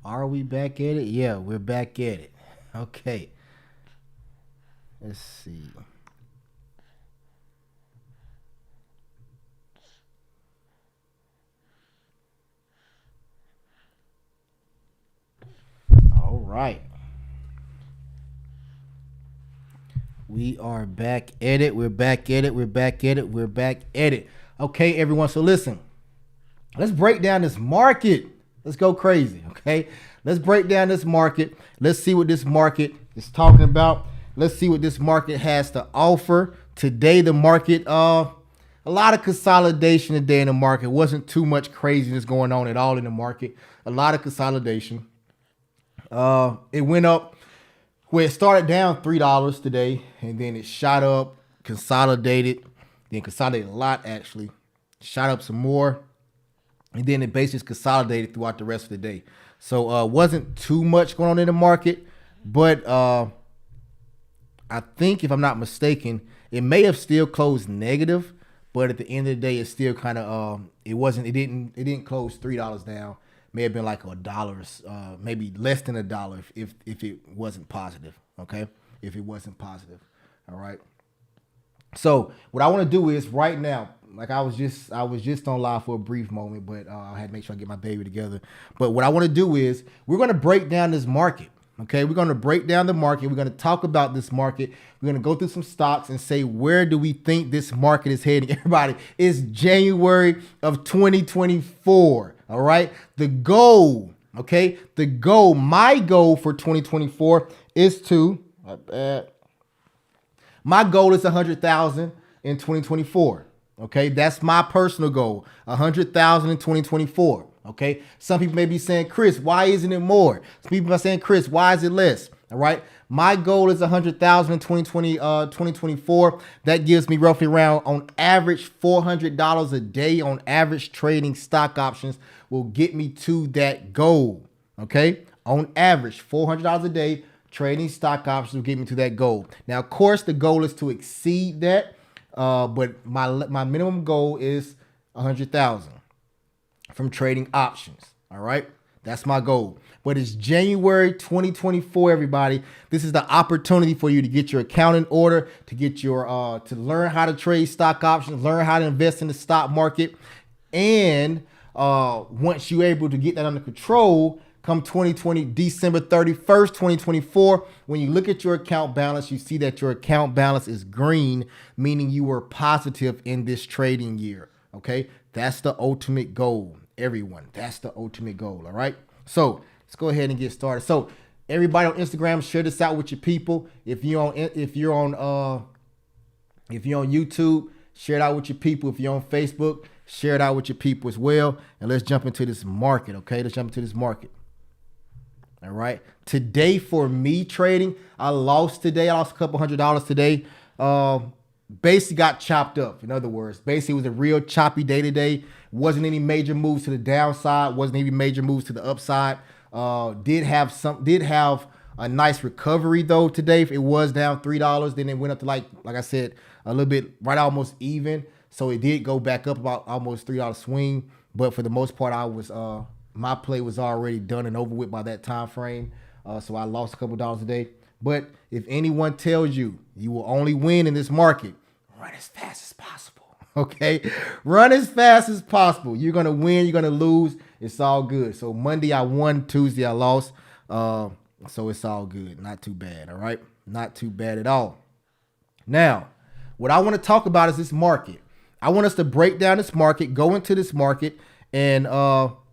Are we back at it? Yeah, we're back at it. Okay. Let's see. All right. We are back at it. We're back at it. We're back at it. We're back at it. Okay, everyone. So listen, let's break down this market. Let's go crazy. Okay. Let's break down this market. Let's see what this market is talking about. Let's see what this market has to offer. Today, the market, a lot of consolidation today in the market. Wasn't too much craziness going on at all in the market. A lot of consolidation. It went up where it started down $3 today, and then it shot up, consolidated, then consolidated a lot actually, shot up some more, and then it basically consolidated throughout the rest of the day. So wasn't too much going on in the market, but I think if I'm not mistaken, it may have still closed negative, but at the end of the day, it's still kind of it didn't close $3 down. May have been like a dollar, maybe less than a dollar if it wasn't positive. Okay, if it wasn't positive. All right. So what I want to do is right now, like I was just on live for a brief moment, but I had to make sure I get my baby together. But what I want to do is we're going to break down this market. Okay, we're going to break down the market. We're going to talk about this market. We're going to go through some stocks and say, where do we think this market is heading? Everybody, it's January of 2024. All right. The goal, okay, my goal for 2024 is my goal is 100,000 in 2024. Okay, that's my personal goal, 100,000 in 2024. Okay, some people may be saying, Chris, why isn't it more? Some people are saying, Chris, why is it less? All right, my goal is 100,000 in 2024. That gives me roughly around on average $400 a day on average. Trading stock options will get me to that goal. Okay, on average $400 a day. Trading stock options will get me to that goal. Now, of course, the goal is to exceed that. But my minimum goal is 100,000 from trading options. All right, that's my goal. But it's January 2024, everybody. This is the opportunity for you to get your account in order, to get your to learn how to trade stock options, learn how to invest in the stock market, and once you're able to get that under control, come 2020, December 31st, 2024, when you look at your account balance, you see that your account balance is green, meaning you were positive in this trading year. Okay, that's the ultimate goal, everyone. That's the ultimate goal. All right, so let's go ahead and get started. So everybody on Instagram, share this out with your people. If you're on YouTube, share it out with your people. If you're on Facebook, share it out with your people as well. And let's jump into this market. Okay, let's jump into this market. All right. Today for me trading, I lost today. I lost a couple $100 today. Basically got chopped up. In other words, basically it was a real choppy day today. Wasn't any major moves to the downside. Wasn't any major moves to the upside. Did have a nice recovery though today. It was down $3. Then it went up to like I said, a little bit right almost even. So it did go back up about almost $3 swing. But for the most part, my play was already done and over with by that time frame. So I lost a couple dollars a day. But if anyone tells you you will only win in this market, run as fast as possible. Okay? Run as fast as possible. You're going to win. You're going to lose. It's all good. So Monday I won. Tuesday I lost. So it's all good. Not too bad. All right? Not too bad at all. Now, what I want to talk about is this market. I want us to break down this market, go into this market, and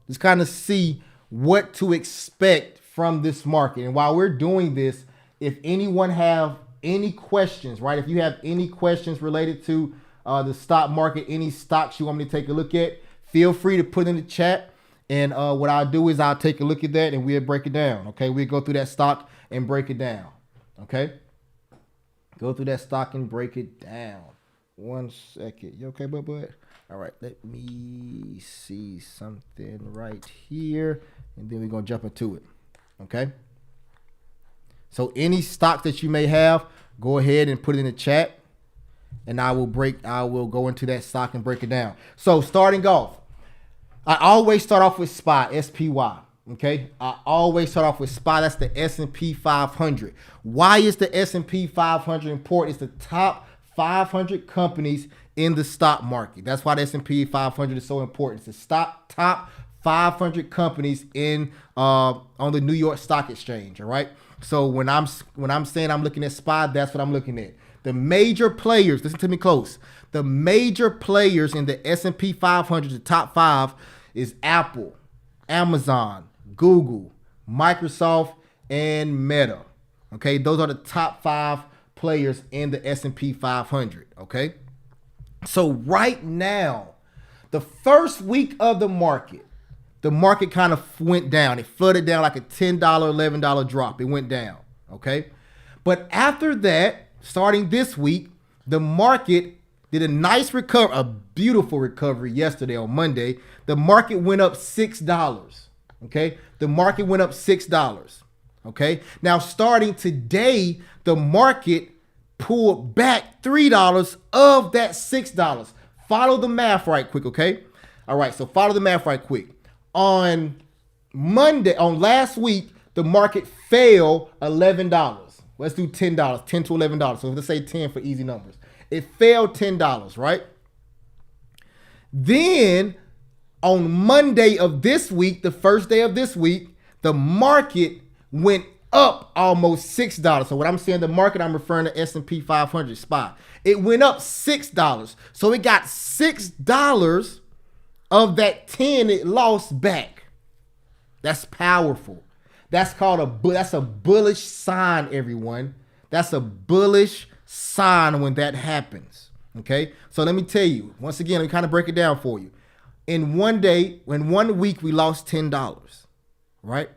just kind of see what to expect from this market. And while we're doing this, if anyone have any questions, right? If you have any questions related to the stock market, any stocks you want me to take a look at, feel free to put in the chat. And what I'll do is I'll take a look at that and we'll break it down. Okay, we'll go through that stock and break it down. Okay, go through that stock and break it down. 1 second. You okay, bud? All right, let me see something right here, and then we're going to jump into it, okay? So any stock that you may have, go ahead and put it in the chat, and I will go into that stock and break it down. So starting off, I always start off with SPY, SPY, Okay, I always start off with SPY. That's the S&P 500. Why is the S&P 500 important? It's the top 500 companies in the stock market. That's why the S&P 500 is so important. It's the top 500 companies in on the New York Stock Exchange. All right. So when I'm saying I'm looking at SPY, that's what I'm looking at. The major players. Listen to me close. The major players in the S&P 500, the top 5, is Apple, Amazon, Google, Microsoft, and Meta. Okay, those are the top 5 players in the S&P 500. Okay, so right now, the first week of the market kind of went down. It flooded down like a $10, $11 drop. It went down. Okay, but after that, starting this week, the market did a nice recovery, a beautiful recovery yesterday on Monday. The market went up $6. Okay, the market went up $6. Okay, now starting today, the market pulled back $3 of that $6. Follow the math right quick. Okay, all right. So follow the math right quick. On last week, the market fell $11. Let's do $10, $10 to $11. So let's say 10 for easy numbers. It fell $10, right? Then on Monday of this week, the first day of this week, the market went up almost $6. So when I'm saying the market, I'm referring to S&P 500 SPY. It went up $6. So it got $6 of that 10 it lost back. That's powerful. That's called that's a bullish sign, everyone. That's a bullish sign when that happens. Okay, so let me tell you once again. Let me kind of break it down for you. In one week, we lost $10. Right?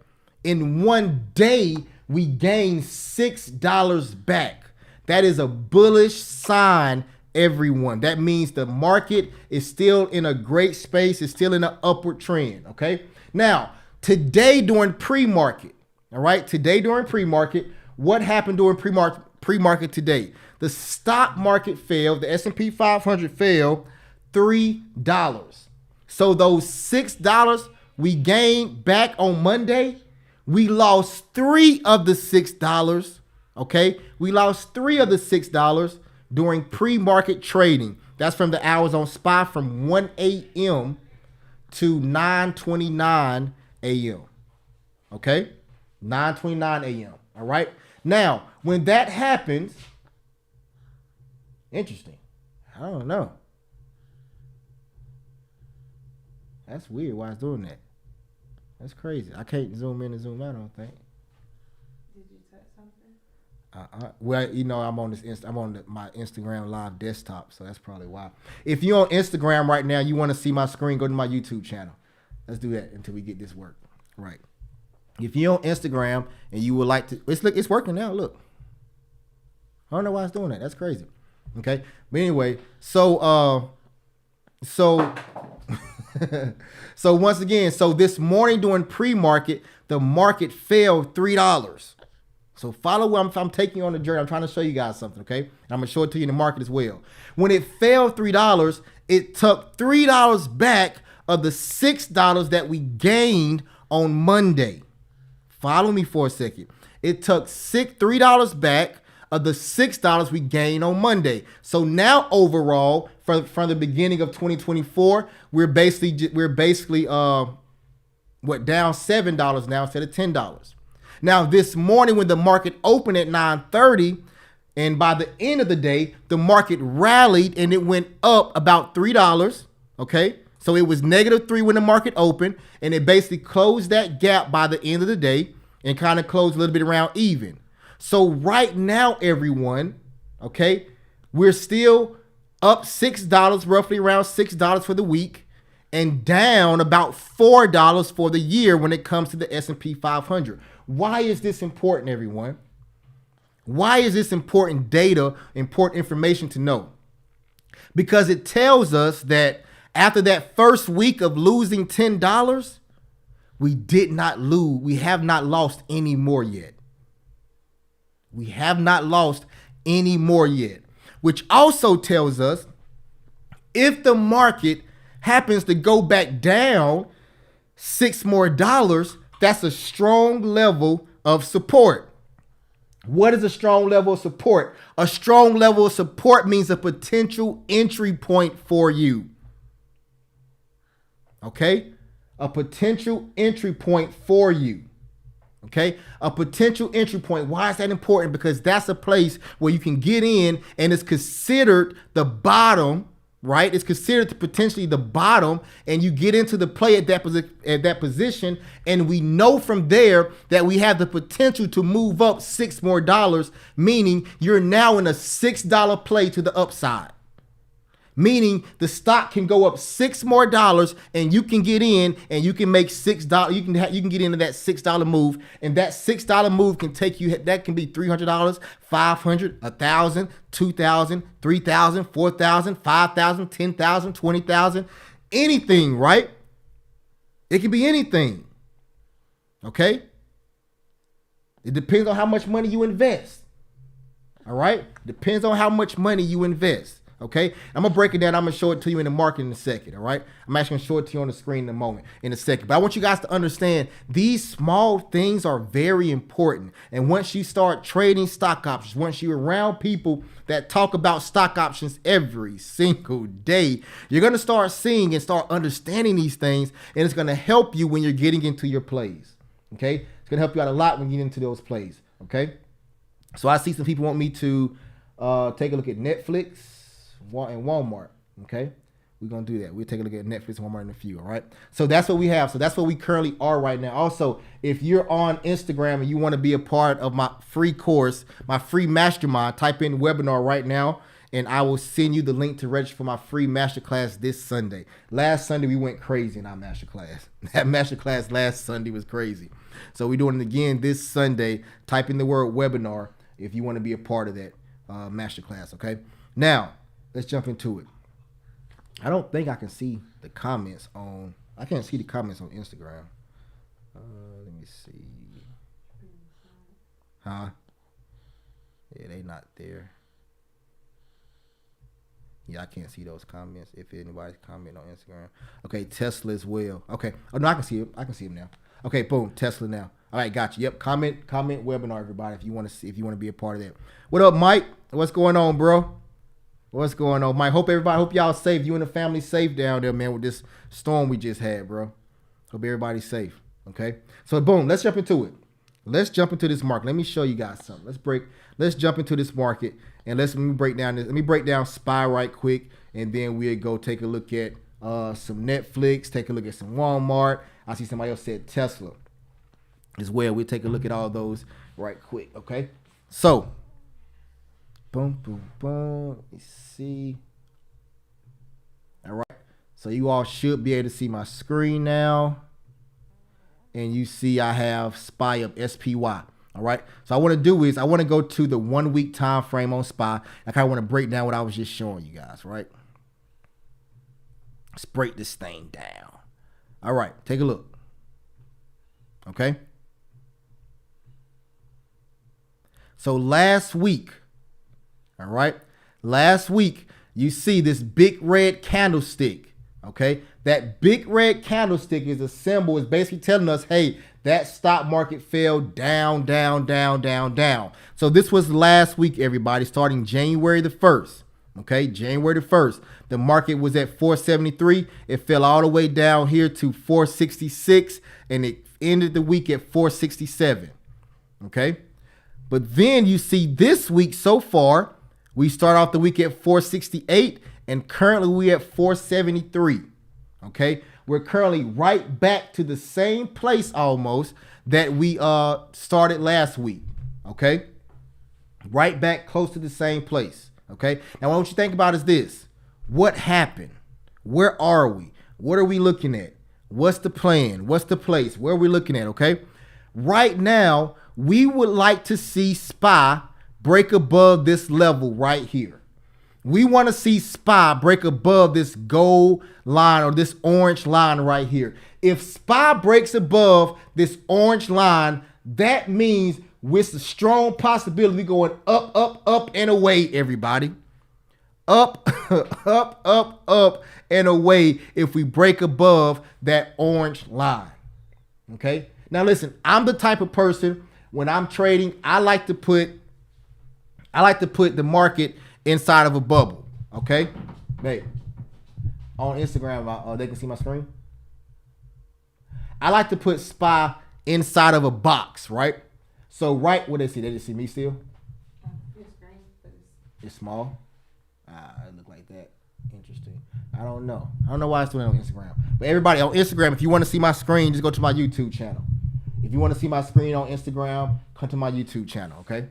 In one day, we gained $6 back. That is a bullish sign, everyone. That means the market is still in a great space. It's still in an upward trend. Okay. Now, today during pre-market, all right. Today during pre-market, what happened during pre-market today? The stock market fell. The S&P 500 fell $3. So those $6 we gained back on Monday, we lost $3 of the $6. Okay, we lost $3 of the $6 during pre-market trading. That's from the hours on SPY from 1 a.m. to 9:29 a.m. Okay, 9:29 a.m. All right. Now, when that happens, interesting. I don't know. That's weird. Why it's doing that? That's crazy. I can't zoom in and zoom out. I don't think. Did you touch something? Well, you know, I'm on this. I'm on my Instagram live desktop, so that's probably why. If you're on Instagram right now, you want to see my screen, go to my YouTube channel. Let's do that until we get this work right. If you're on Instagram and you would like to, it's working now. Look, I don't know why it's doing that. That's crazy. Okay, but anyway, so so once again, so this morning during pre-market, the market fell $3. So follow what I'm taking you on the journey. I'm trying to show you guys something, okay? And I'm gonna show it to you in the market as well. When it fell $3, it took $3 back of the $6 that we gained on Monday. Follow me for a second. It took $3 back of the $6 we gained on Monday. So now overall, from the beginning of 2024, we're basically down $7 now instead of $10. Now this morning when the market opened at 9:30, and by the end of the day, the market rallied and it went up about $3. Okay, so it was -3 when the market opened, and it basically closed that gap by the end of the day and kind of closed a little bit around even. So right now, everyone, okay, we're still up $6, roughly around $6 for the week, and down about $4 for the year when it comes to the S&P 500. Why is this important, everyone? Why is this important data, important information to know? Because it tells us that after that first week of losing $10, we have not lost any more yet. We have not lost any more yet, which also tells us if the market happens to go back down $6 more, That's a strong level of support. What is a strong level of support? A strong level of support means a potential entry point for you. Okay? A potential entry point for you. Okay? A potential entry point. Why is that important? Because that's a place where you can get in and it's considered the bottom, right? It's considered potentially the bottom, and you get into the play at that position, and we know from there that we have the potential to move up $6 more, meaning you're now in a $6 play to the upside. Meaning the stock can go up $6 more and you can get in and you can make $6. You can get into that $6 move, and that $6 move can take you. That can be $300, $500, $1,000, $2,000, $3,000, $4,000, $5,000, $10,000, $20,000, anything, right? It can be anything. Okay. It depends on how much money you invest. All right. Depends on how much money you invest. Okay, I'm gonna break it down. I'm gonna show it to you in the market in a second. All right, I'm actually gonna show it to you on the screen in a second. But I want you guys to understand these small things are very important. And once you start trading stock options, once you're around people that talk about stock options every single day, you're gonna start seeing and start understanding these things, and it's gonna help you when you're getting into your plays. Okay, it's gonna help you out a lot when you get into those plays. Okay, so I see some people want me to take a look at Netflix and Walmart. Okay, we're gonna do that. We'll take a look at Netflix and Walmart in a few. All right, so that's what we have. So that's what we currently are right now. Also, if you're on Instagram and you want to be a part of my free course, my free mastermind, type in webinar right now and I will send you the link to register for my free masterclass this Sunday. Last Sunday we went crazy in our masterclass. That masterclass last Sunday was crazy. So we're doing it again this Sunday. Type in the word webinar if you want to be a part of that masterclass. Okay, now let's jump into it. I don't think I can see the comments on. I can't see the comments on Instagram. Let me see. Huh? Yeah, they not there. Yeah, I can't see those comments. If anybody's comment on Instagram. Okay, Tesla as well. Okay. Oh no, I can see him. I can see him now. Okay, boom, Tesla now. All right, got you. Yep. Comment webinar, everybody, if you want to see, if you want to be a part of that. What up, Mike? What's going on, bro? What's going on, Mike? Hope y'all safe. You and the family safe down there, man, with this storm we just had, bro. Hope everybody's safe. Okay. So boom, let's jump into it. Let's jump into this market. Let me show you guys something. Let's jump into this market and let me break down this. Let me break down SPY right quick, and then we'll go take a look at some Netflix, take a look at some Walmart. I see somebody else said Tesla as well. We'll take a look at all those right quick. Okay. So boom, boom, boom. Let me see. All right. So you all should be able to see my screen now. And you see I have SPY up, SPY. All right. So I want to do is I want to go to the 1 week time frame on SPY. I kind of want to break down what I was just showing you guys, right? Let's break this thing down. All right. Take a look. Okay. So last week, all right, last week, you see this big red candlestick, okay? That big red candlestick is a symbol. It's basically telling us, hey, that stock market fell down, down, down, down, down. So this was last week, everybody, starting January the 1st, okay? January the 1st. The market was at 473. It fell all the way down here to 466, and it ended the week at 467, okay? But then you see this week so far, we start off the week at 468, and currently we at 473. Okay, we're currently right back to the same place almost that we started last week. Okay, right back close to the same place. Okay, now what you think about is this: what happened? Where are we? What are we looking at? What's the plan? What's the place? Where are we looking at? Okay, right now we would like to see SPY break above this level right here. We want to see SPY break above this gold line or this orange line right here. If SPY breaks above this orange line, that means with a strong possibility we're going up, up, up and away, everybody. Up, up, up, up and away if we break above that orange line. Okay. Now listen, I'm the type of person when I'm trading, I like to put the market inside of a bubble. Okay, babe. On Instagram, they can see my screen. I like to put SPY inside of a box, right? So right, what they see? They just see me still. It's small. It look like that. Interesting. I don't know why it's doing it on Instagram. But everybody on Instagram, if you want to see my screen, just go to my YouTube channel. If you want to see my screen on Instagram, come to my YouTube channel, okay?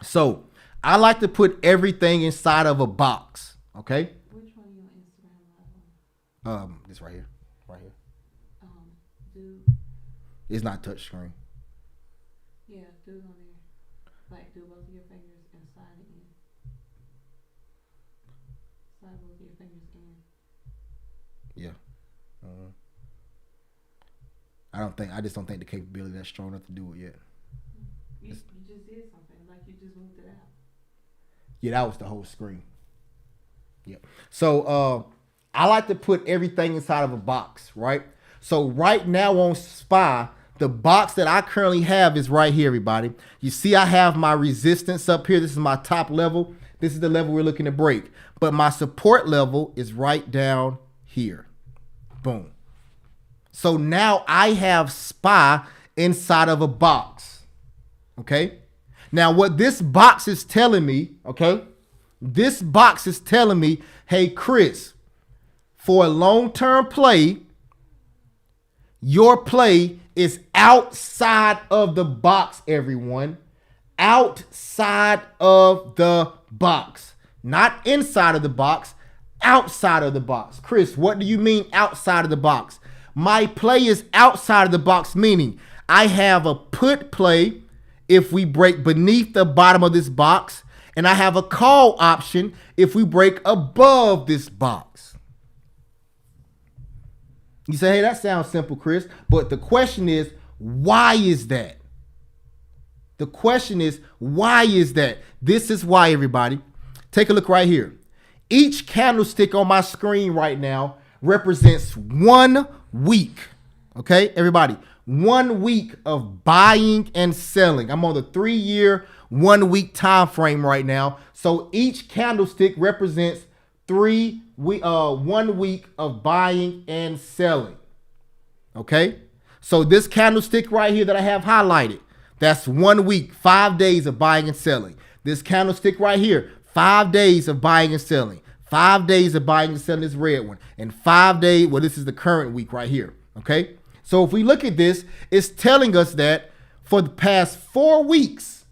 So I like to put everything inside of a box, okay? Which one are you on Instagram live on? This right here. Right here. Dude. It's not touch screen. Yeah, dude on there. Like, do both of your fingers and slide it in. Slide both of your fingers in. Yeah. I just don't think the capability that's strong enough to do it yet. You just did something. Like, you just moved it out. Yeah, that was the whole screen. Yep. So I like to put everything inside of a box, right? So right now on SPY, the box that I currently have is right here, everybody. You see I have my resistance up here. This is my top level. This is the level we're looking to break. But my support level is right down here. Boom. So now I have SPY inside of a box. Okay? Now what this box is telling me, okay? This box is telling me, hey, Chris, for a long-term play, your play is outside of the box, everyone. Outside of the box. Not inside of the box, outside of the box. Chris, what do you mean outside of the box? My play is outside of the box, meaning I have a put play if we break beneath the bottom of this box, and I have a call option if we break above this box. You say, hey, that sounds simple, Chris. But the question is, why is that? The question is, why is that? This is why, everybody. Take a look right here. Each candlestick on my screen right now represents 1 week. Okay, everybody. 1 week of buying and selling. I'm on the 3-year, 1 week time frame right now. So each candlestick represents 1 week of buying and selling. Okay, so this candlestick right here that I have highlighted, that's 1 week, 5 days of buying and selling. This candlestick right here, 5 days of buying and selling. 5 days of buying and selling this red one. And 5 days, well, this is the current week right here. Okay, so if we look at this, it's telling us that for the past 4 weeks,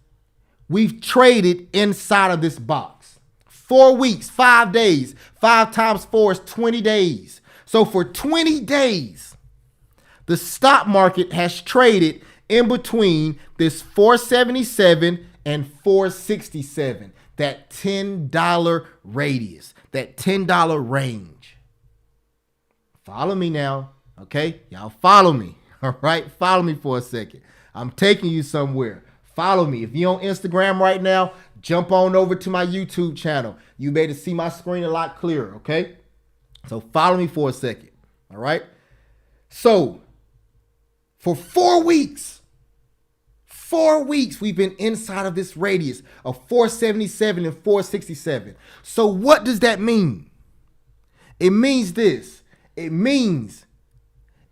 we've traded inside of this box. 4 weeks, 5 days. 5 times 4 is 20 days. So for 20 days, the stock market has traded in between this 477 and 467, that $10 radius, that $10 range. Follow me now, okay? Y'all follow me, all right? Follow me for a second. I'm taking you somewhere. Follow me. If you're on Instagram right now, jump on over to my YouTube channel. You may to see my screen a lot clearer, okay? So follow me for a second, all right? So for 4 weeks, 4 weeks, we've been inside of this radius of 477 and 467. So what does that mean? It means this. It means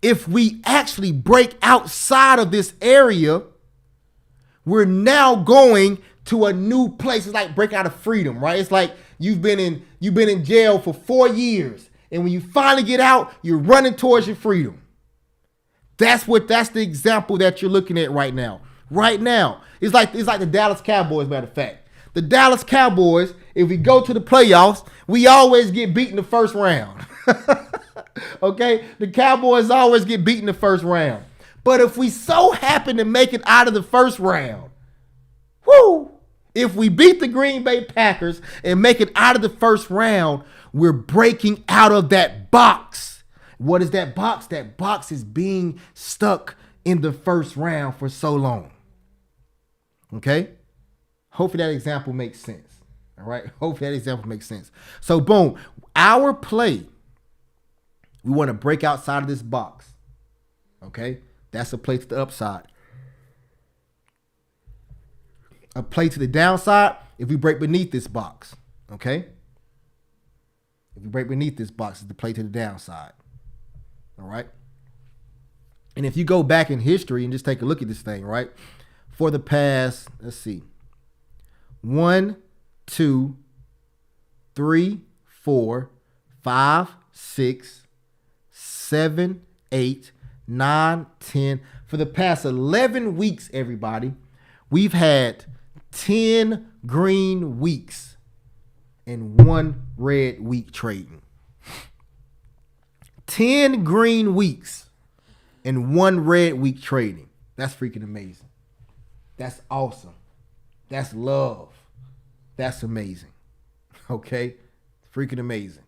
if we actually break outside of this area, we're now going to a new place. It's like break out of freedom, right? It's like you've been in jail for 4 years, and when you finally get out, you're running towards your freedom. That's the example that you're looking at right now. Right now, it's like the Dallas Cowboys. Matter of fact, the Dallas Cowboys. If we go to the playoffs, we always get beat in the first round. Okay, the Cowboys always get beat in the first round. But if we so happen to make it out of the first round, whoo! If we beat the Green Bay Packers and make it out of the first round, we're breaking out of that box. What is that box? That box is being stuck in the first round for so long. Okay? Hopefully that example makes sense. All right? Hopefully that example makes sense. So boom, our play, we want to break outside of this box. Okay? That's a play to the upside. A play to the downside if we break beneath this box. Okay? If we break beneath this box, it's the play to the downside. All right? And if you go back in history and just take a look at this thing, right? For the past, let's see, 1, 2, 3, 4, 5, 6, 7, 8, 9, 10. For the past 11 weeks, everybody, we've had 10 green weeks and 1 red week trading. 10 green weeks and 1 red week trading. That's freaking amazing. That's awesome. That's love. That's amazing. Okay? Freaking amazing.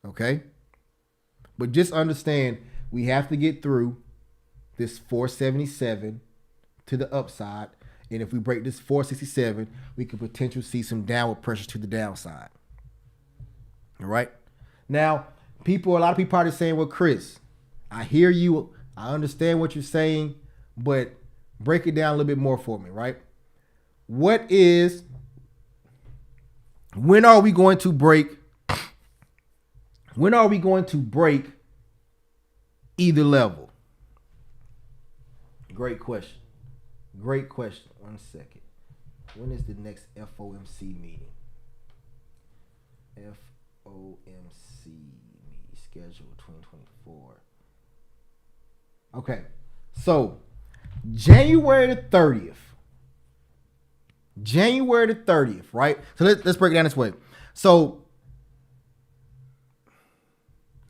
Okay? But just understand, we have to get through this 477 to the upside. And if we break this 467, we could potentially see some downward pressure to the downside. All right? Now, a lot of people probably saying, well, Chris, I hear you. I understand what you're saying, but break it down a little bit more for me, right? When are we going to break either level? Great question. Great question. 1 second. When is the next FOMC meeting? FOMC meeting scheduled 2024. Okay. So, January the 30th. January the 30th, right? So let's break it down this way. So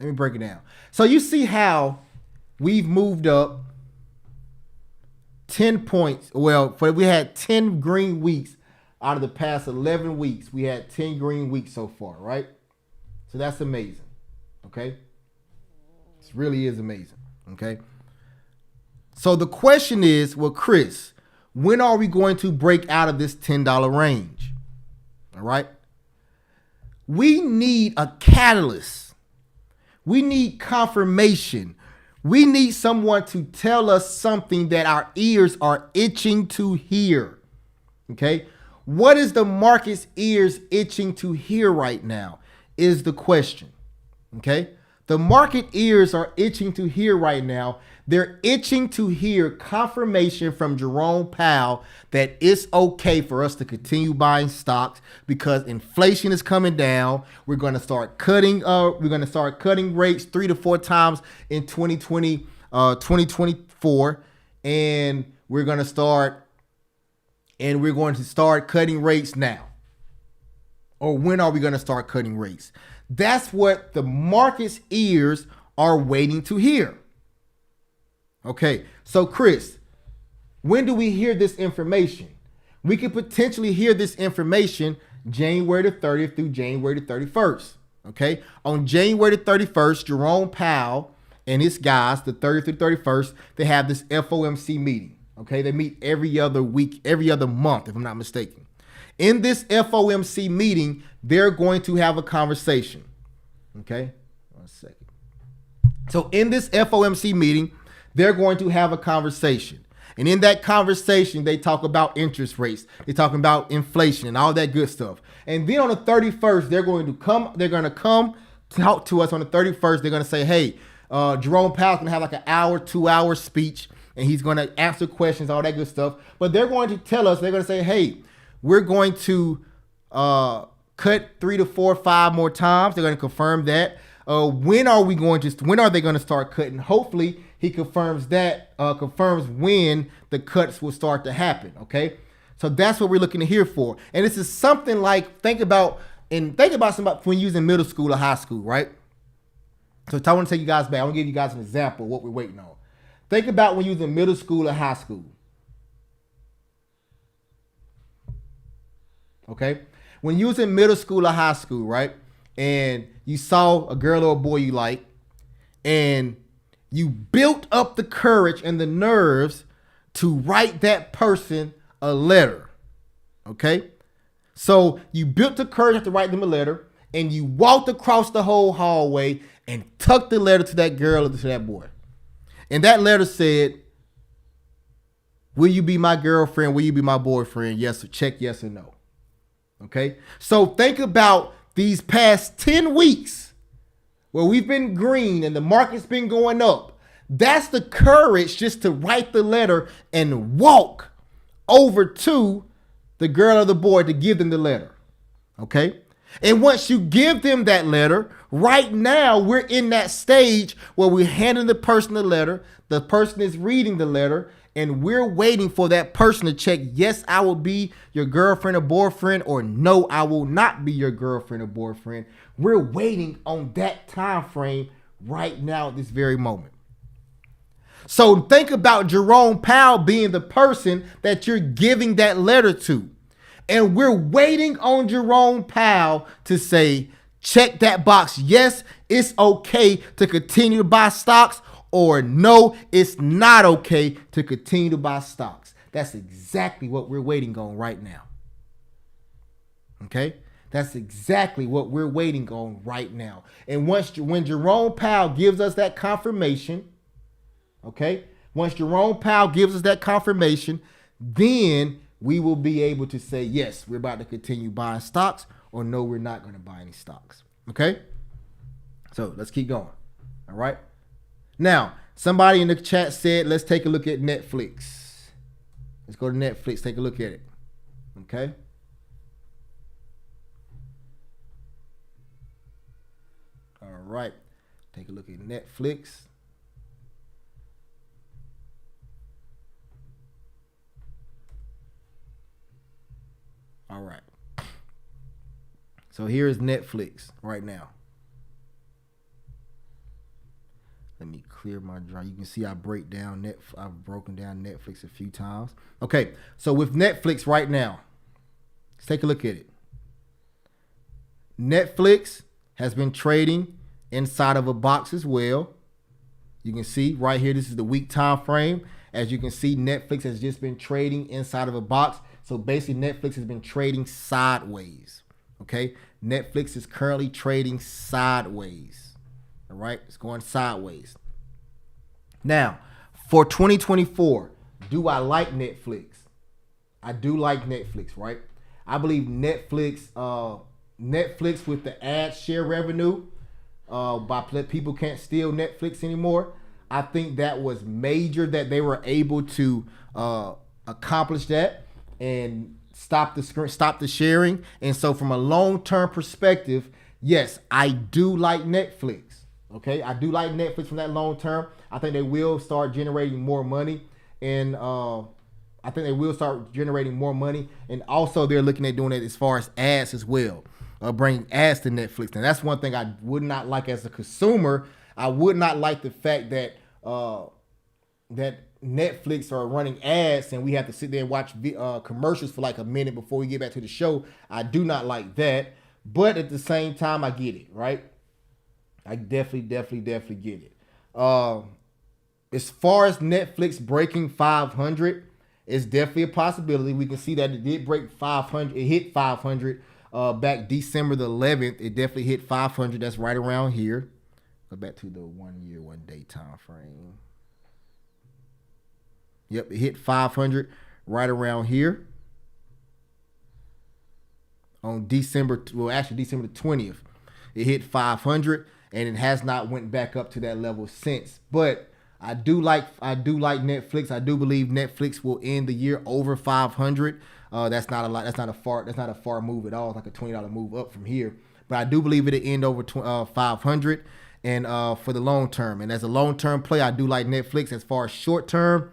let me break it down. So you see how we've moved up 10 points. Well, we had 10 green weeks out of the past 11 weeks. We had 10 green weeks so far, right? So that's amazing. Okay? This really is amazing. Okay? So the question is, well, Chris, when are we going to break out of this $10 range? All right. We need a catalyst. We need confirmation. We need someone to tell us something that our ears are itching to hear. Okay. What is the market's ears itching to hear right now is the question. Okay. The market ears are itching to hear right now. They're itching to hear confirmation from Jerome Powell that it's okay for us to continue buying stocks because inflation is coming down. We're going to start cutting. We're going to start cutting rates 3 to 4 times in 2024, and we're going to start cutting rates now. Or when are we going to start cutting rates? That's what the market's ears are waiting to hear. Okay, so Chris, when do we hear this information? We could potentially hear this information January the 30th through January the 31st. Okay, on January the 31st, Jerome Powell and his guys, the 30th through 31st, they have this FOMC meeting. Okay, they meet every other week, every other month, if I'm not mistaken. In this FOMC meeting, they're going to have a conversation. Okay, 1 second. So in this FOMC meeting, they're going to have a conversation. And in that conversation, they talk about interest rates. They talk about inflation and all that good stuff. And then on the 31st, they're going to come talk to us on the 31st. They're going to say, hey, Jerome Powell's going to have like an hour, 2-hour speech, and he's going to answer questions, all that good stuff. But they're going to tell us, they're going to say, hey, we're going to cut 3 to 4, 5 more times. They're going to confirm that. When are they going to start cutting? Hopefully he confirms when the cuts will start to happen. Okay. So that's what we're looking to hear for. And this is something like, think about somebody when you're in middle school or high school, right? So I want to take you guys back. I want to give you guys an example of what we're waiting on. Think about when you was in middle school or high school. Okay. When you was in middle school or high school, right? And you saw a girl or a boy you like, and you built up the courage and the nerves to write that person a letter. Okay? So you built the courage to write them a letter, and you walked across the whole hallway and tucked the letter to that girl or to that boy. And that letter said, will you be my girlfriend? Will you be my boyfriend? Yes, check yes or no. Okay. So think about these past 10 weeks where we've been green and the market's been going up. That's the courage just to write the letter and walk over to the girl or the boy to give them the letter. Okay. And once you give them that letter, right now we're in that stage where we're handing the person the letter. The person is reading the letter and we're waiting for that person to check, yes, I will be your girlfriend or boyfriend, or no, I will not be your girlfriend or boyfriend. We're waiting on that time frame right now at this very moment. So think about Jerome Powell being the person that you're giving that letter to. And we're waiting on Jerome Powell to say, check that box. Yes, it's okay to continue to buy stocks, or no, it's not okay to continue to buy stocks. That's exactly what we're waiting on right now. Okay? That's exactly what we're waiting on right now. And when Jerome Powell gives us that confirmation, okay? Once Jerome Powell gives us that confirmation, then we will be able to say, yes, we're about to continue buying stocks, or no, we're not going to buy any stocks. Okay? So let's keep going. All right? Now, somebody in the chat said, let's take a look at Netflix. Let's go to Netflix, take a look at it. Okay? All right. Take a look at Netflix. All right. So here is Netflix right now. Let me clear my drive. You can see I've broken down Netflix a few times. Okay, so with Netflix right now, let's take a look at it. Netflix has been trading inside of a box as well. You can see right here, this is the week time frame. As you can see, Netflix has just been trading inside of a box. So basically, Netflix has been trading sideways. Okay, Netflix is currently trading sideways. All right, it's going sideways. Now, for 2024, do I like Netflix? I do like Netflix, right? I believe Netflix with the ad share revenue, people can't steal Netflix anymore. I think that was major that they were able to accomplish that and stop the sharing. And so from a long-term perspective, yes, I do like Netflix. Okay, I do like Netflix from that long term. I think they will start generating more money, and also they're looking at doing it as far as ads as well, bringing ads to Netflix. And that's one thing I would not like as a consumer. I would not like the fact that that Netflix are running ads and we have to sit there and watch commercials for like a minute before we get back to the show. I do not like that, but at the same time, I get it, right? I definitely get it. As far as Netflix breaking 500, it's definitely a possibility. We can see that it did break 500. It hit 500 back December the 11th. It definitely hit 500. That's right around here. Go back to the 1 year, 1 day time frame. Yep, it hit 500 right around here on December the 20th. It hit 500. And it has not went back up to that level since. But I do like Netflix. I do believe Netflix will end the year over 500. That's not a lot. That's not a far move at all. It's like a $20 move up from here. But I do believe it'll end over 500. And for the long term, and as a long term play, I do like Netflix. As far as short term,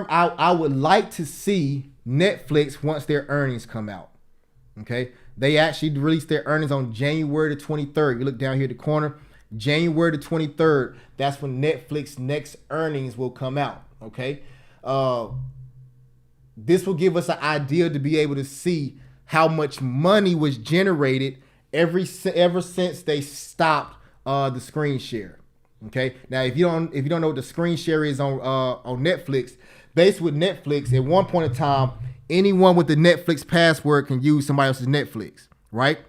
I would like to see Netflix once their earnings come out. Okay. They actually released their earnings on January the 23rd. You look down here at the corner, January the 23rd. That's when Netflix next earnings will come out. Okay. This will give us an idea to be able to see how much money was generated ever since they stopped the screen share. Okay. Now, if you don't know what the screen share is on Netflix, basically with Netflix, at one point in time, anyone with the Netflix password can use somebody else's Netflix, right?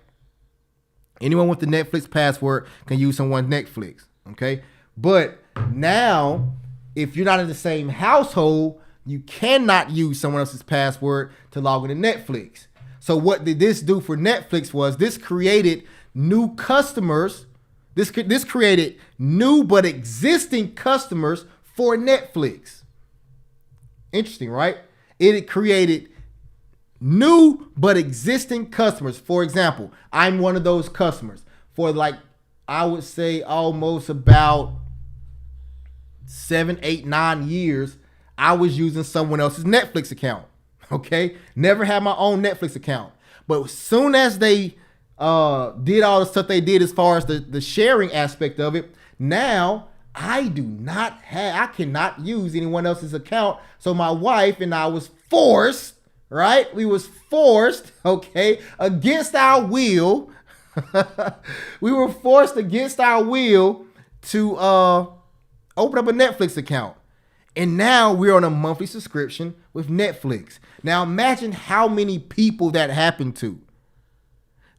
Anyone with the Netflix password can use someone's Netflix, okay? But Now, if you're not in the same household, you cannot use someone else's password to log into Netflix. So what did this do for Netflix was this created new customers. This created new but existing customers for Netflix. Interesting, right? It created new but existing customers. For example, I'm one of those customers. For like, I would say almost about 7, 8, 9 years, I was using someone else's Netflix account. Okay, never had my own Netflix account. But as soon as they did all the stuff they did as far as the sharing aspect of it, now I cannot use anyone else's account. So my wife and I was forced, right? We was forced, okay, against our will. We were forced against our will to open up a Netflix account. And now we're on a monthly subscription with Netflix. Now imagine how many people that happened to.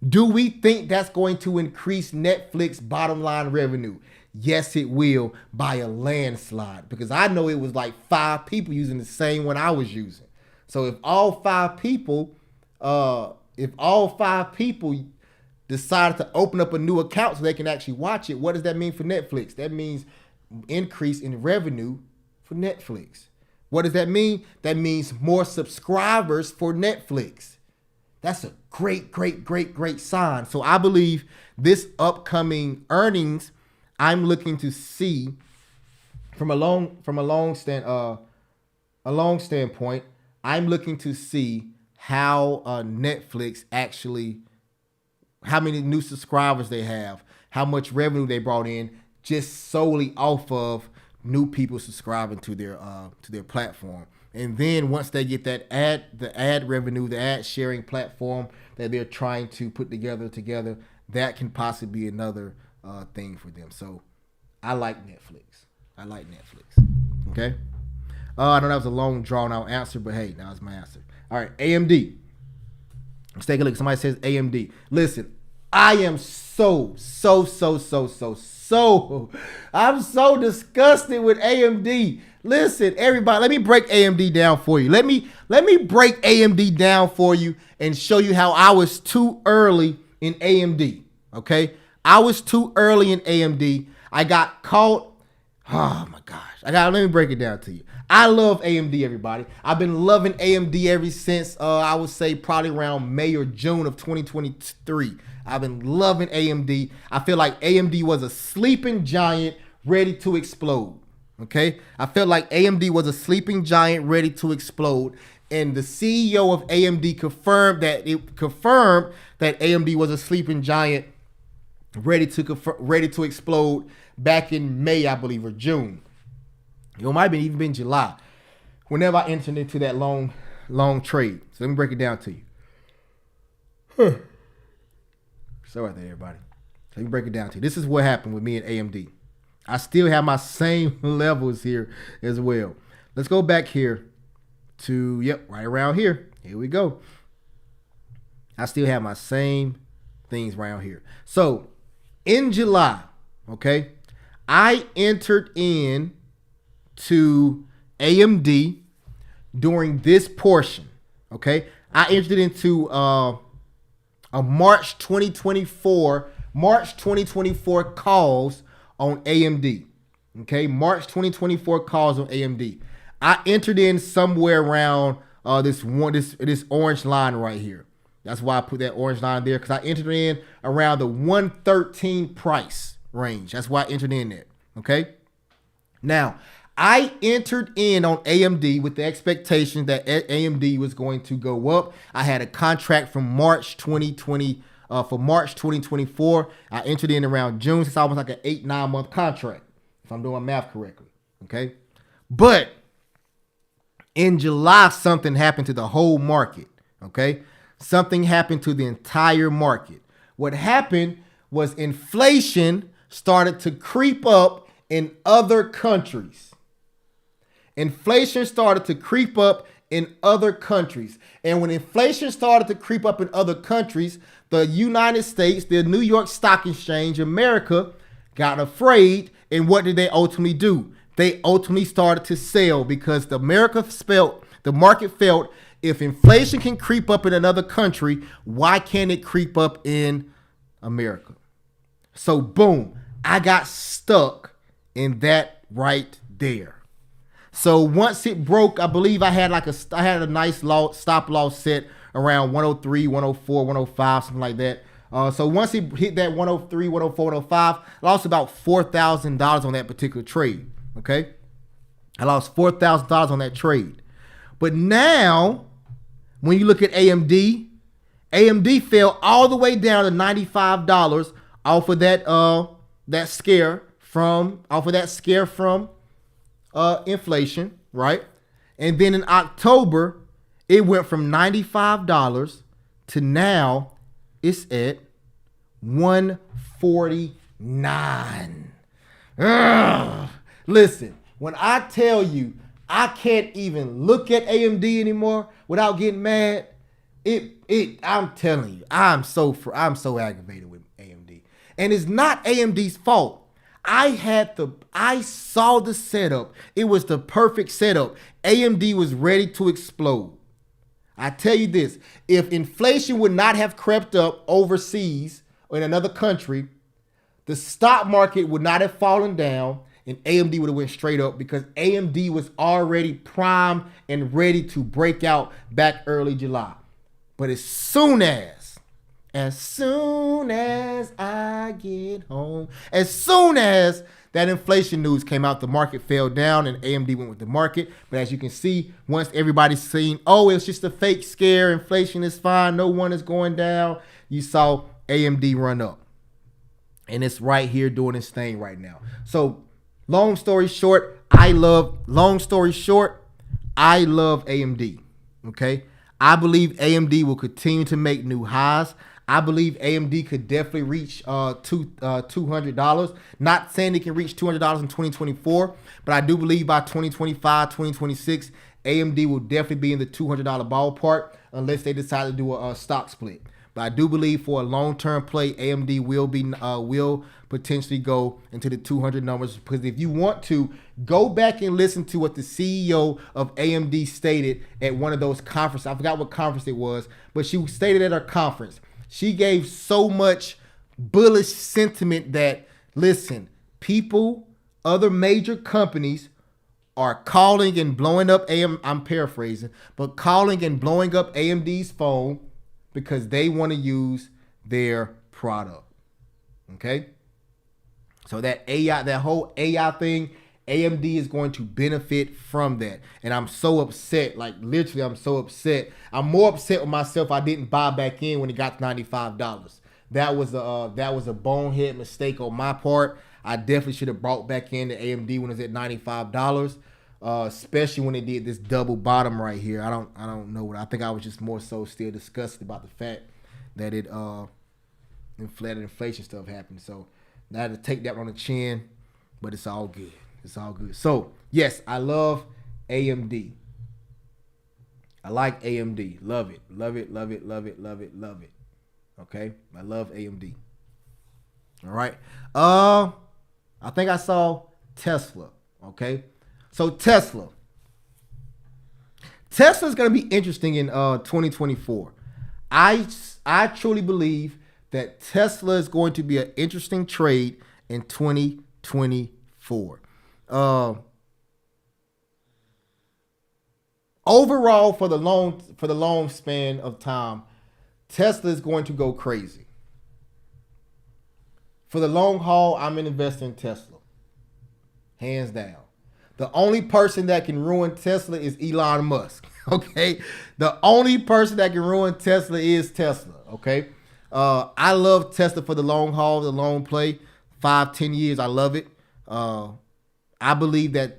Do we think that's going to increase Netflix bottom line revenue? Yes, it will, by a landslide. Because I know it was like 5 people using the same one I was using. So if all 5 people decided to open up a new account so they can actually watch it, what does that mean for Netflix? That means increase in revenue for Netflix. What does that mean? That means more subscribers for Netflix. That's a great sign. So I believe this upcoming earnings, I'm looking to see from a long standpoint, I'm looking to see how Netflix actually, how many new subscribers they have, how much revenue they brought in, just solely off of new people subscribing to their platform. And then once they get the ad revenue, the ad sharing platform that they're trying to put together, that can possibly be another thing for them. So I like Netflix. Okay. I know that was a long drawn out answer, but hey, that was my answer. All right, AMD. Let's take a look. Somebody says AMD. Listen, I am I'm so disgusted with AMD. Listen, everybody, let me break AMD down for you. Let me break AMD down for you and show you how I was too early in AMD. Okay? I was too early in AMD. I got caught. Oh my gosh. Let me break it down to you. I love AMD, everybody. I've been loving AMD ever since I would say probably around May or June of 2023. I've been loving AMD. I feel like AMD was a sleeping giant ready to explode. Okay? I felt like AMD was a sleeping giant ready to explode. And the CEO of AMD confirmed that AMD was a sleeping giant ready to explode back in May, I believe, or June. It might have even been July. Whenever I entered into that long trade. So let me break it down to you. Sorry about that, everybody. Let me break it down to you. This is what happened with me and AMD. I still have my same levels here as well. Let's go back here to, right around here. Here we go. I still have my same things around here. So in July, okay, I entered in to AMD during this portion, okay? I entered into a March 2024 calls on AMD, okay? March 2024 calls on AMD. I entered in somewhere around this orange line right here. That's why I put that orange line there, because I entered in around the 113 price range. That's why I entered in there, okay? Now, I entered in on AMD with the expectation that AMD was going to go up. I had a contract from March 2020 for March 2024. I entered in around June. It's almost like an 8-9 month contract, if I'm doing my math correctly. Okay, but in July, something happened to the whole market. Okay, something happened to the entire market. What happened was inflation started to creep up in other countries. Inflation started to creep up in other countries. And when inflation started to creep up in other countries, the United States, the New York Stock Exchange, America, got afraid And what did they ultimately do? They ultimately started to sell because the market felt if inflation can creep up in another country, why can't it creep up in America? So boom, I got stuck in that right there. So once it broke, I believe I had a nice stop loss set around 103, 104, 105, something like that. So once it hit that 103, 104, 105, I lost about $4,000 on that particular trade. Okay, I lost $4,000 on that trade. But now, when you look at AMD, AMD fell all the way down to $95 off of that scare from inflation, right? And then in October, it went from $95 to now it's at $149. Ugh. Listen, when I tell you I can't even look at AMD anymore without getting mad, I'm telling you, I'm so aggravated with AMD. And it's not AMD's fault. I saw the setup. It was the perfect setup. AMD was ready to explode. I tell you this, if inflation would not have crept up overseas or in another country, the stock market would not have fallen down and AMD would have went straight up because AMD was already primed and ready to break out back early July. But as soon as I get home, as soon as that inflation news came out, the market fell down and AMD went with the market. But as you can see, once everybody's seen, oh, it's just a fake scare, inflation is fine, no one is going down, you saw AMD run up. And it's right here doing its thing right now. So long story short, I love AMD. Okay. I believe AMD will continue to make new highs. I believe AMD could definitely reach $200. Not saying it can reach $200 in 2024, but I do believe by 2025, 2026, AMD will definitely be in the $200 ballpark unless they decide to do a stock split. But I do believe for a long-term play, AMD will potentially go into the 200 numbers. Because if you want to, go back and listen to what the CEO of AMD stated at one of those conferences. I forgot what conference it was, but she stated at her conference. She gave so much bullish sentiment that, listen, people, other major companies are calling and blowing up I'm paraphrasing, but calling and blowing up AMD's phone because they want to use their product. Okay? So that whole AI thing, AMD is going to benefit from that. And I'm so upset, like literally I'm so upset. I'm more upset with myself I didn't buy back in when it got to $95. That was a bonehead mistake on my part. I definitely should have brought back in the AMD when it was at $95. Especially when it did this double bottom right here. I don't know what. I think I was just more so still disgusted about the fact that inflation stuff happened. So I had to take that on the chin, but it's all good. It's all good. So yes, I love AMD. I like AMD. Love it. Love it. Love it. Love it. Love it. Love it. Okay, I love AMD. All right. I think I saw Tesla. Okay. So Tesla's going to be interesting in 2024. I truly believe that Tesla is going to be an interesting trade in 2024. Overall, for the long span of time, Tesla is going to go crazy. For the long haul, I'm an investor in Tesla. Hands down. The only person that can ruin Tesla is Elon Musk. Okay. The only person that can ruin Tesla is Tesla. Okay. I love Tesla for the long haul, the long play, 5-10 years. I love it. I believe that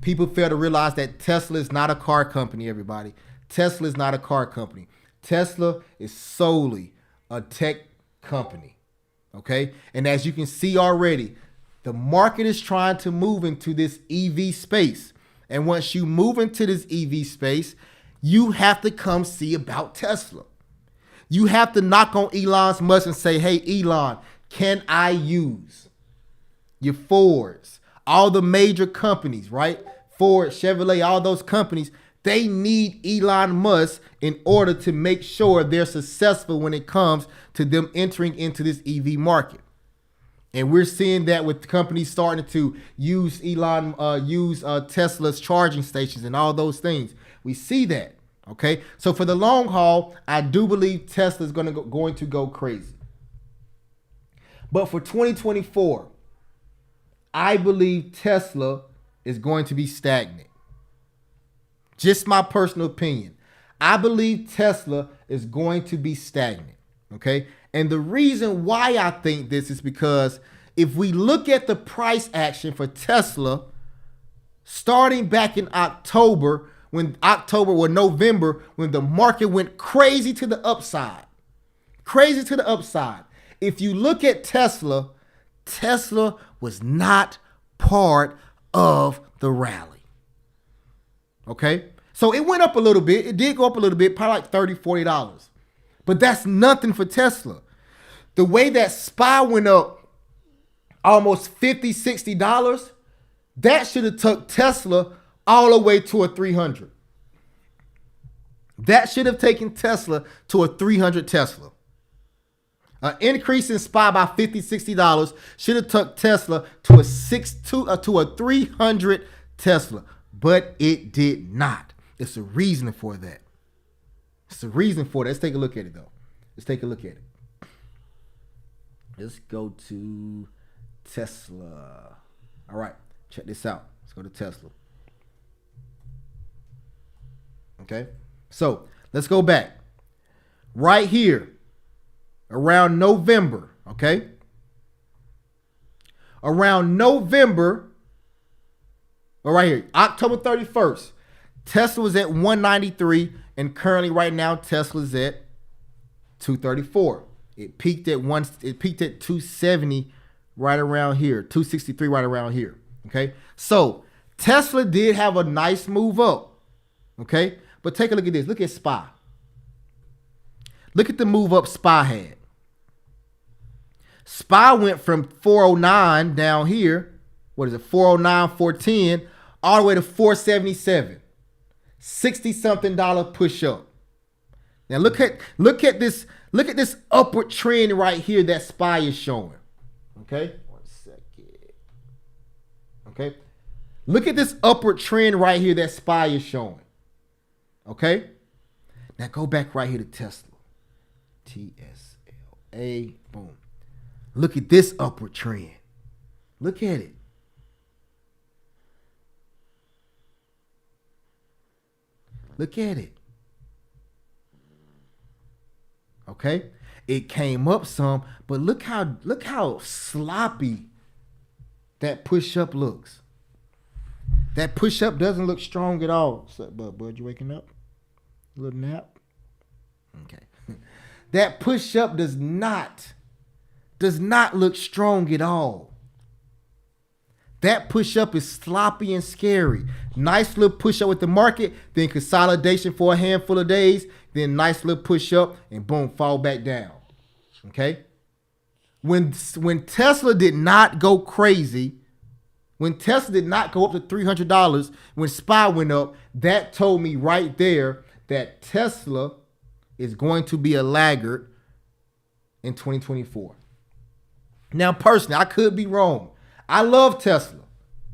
people fail to realize that Tesla is not a car company, everybody. Tesla is not a car company. Tesla is solely a tech company. Okay. And as you can see already, the market is trying to move into this EV space. And once you move into this EV space, you have to come see about Tesla. You have to knock on Elon Musk and say, hey, Elon, can I use your Fords, all the major companies, right? Ford, Chevrolet, all those companies, they need Elon Musk in order to make sure they're successful when it comes to them entering into this EV market. And we're seeing that with companies starting to use Tesla's charging stations and all those things. We see that. Okay, so for the long haul, I do believe Tesla is going to go crazy. But for 2024, I believe Tesla is going to be stagnant. Just my personal opinion. I believe Tesla is going to be stagnant. Okay, and the reason why I think this is because if we look at the price action for Tesla, starting back in November, when the market went crazy to the upside. If you look at Tesla, Tesla was not part of the rally. Okay? So it went up a little bit. It did go up a little bit, probably like $30, $40. But that's nothing for Tesla. The way that SPY went up almost $50, $60, that should have took Tesla all the way to a 300. That should have taken Tesla to a 300 Tesla. An increase in SPY by $50, $60 should have took Tesla to a 300 Tesla, but it did not. It's a reason for that. Let's take a look at it though. Let's go to Tesla. All right, check this out. Let's go to Tesla. Okay, so let's go back. Right here, around November, okay? Around November, or right here, October 31st, Tesla was at 193, and currently right now Tesla's at 234. It peaked at 270 right around here, 263 right around here. Okay, so Tesla did have a nice move up. Okay, but take a look at this. Look at SPY. Look at the move up SPY had. SPY went from 409 down here. What is it? 409, 410, all the way to 477. 60 something dollar push up. Now look at this upward trend right here that SPY is showing. Okay, 1 second. Okay, look at this upward trend right here that SPY is showing. Okay, now go back right here to Tesla. TSLA, boom. Look at this upward trend. Look at it. Look at it. Okay, it came up some, but look how sloppy that push up looks. That push up doesn't look strong at all. What's up, bud? You waking up? A little nap? Okay. That push up does not look strong at all. That push up is sloppy and scary. Nice little push up with the market, then consolidation for a handful of days, then nice little push up, and boom, fall back down. Okay? When Tesla did not go crazy, when Tesla did not go up to $300, when SPY went up, that told me right there that Tesla is going to be a laggard in 2024. Now, personally, I could be wrong. I love Tesla,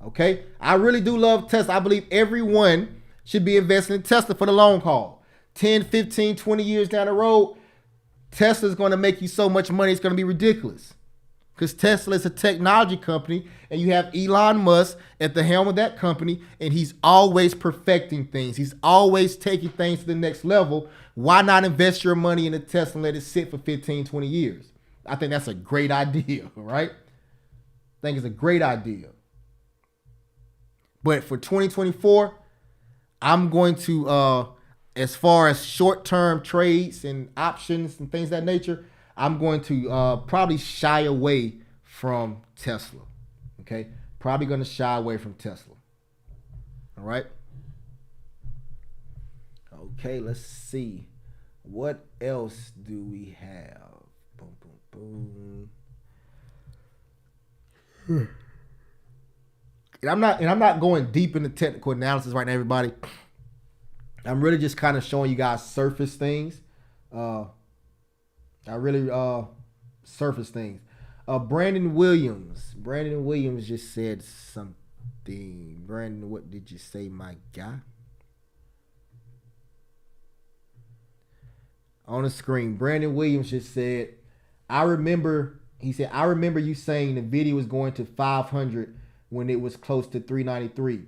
okay? I really do love Tesla. I believe everyone should be investing in Tesla for the long haul. 10, 15, 20 years down the road, Tesla's going to make you so much money, it's going to be ridiculous. Because Tesla is a technology company, and you have Elon Musk at the helm of that company, and he's always perfecting things. He's always taking things to the next level. Why not invest your money in a Tesla and let it sit for 15, 20 years? I think that's a great idea, right? I think it's a great idea. But for 2024, I'm going to, as far as short-term trades and options and things of that nature, I'm going to probably shy away from Tesla. Okay? Probably going to shy away from Tesla. All right? Okay, let's see. What else do we have? Boom, boom, boom. I'm not going deep into technical analysis right now, everybody. I'm really just kind of showing you guys surface things. I really surface things. Brandon Williams just said something. Brandon, what did you say, my guy? On the screen, Brandon Williams just said, I remember you saying the video was going to 500 when it was close to 393.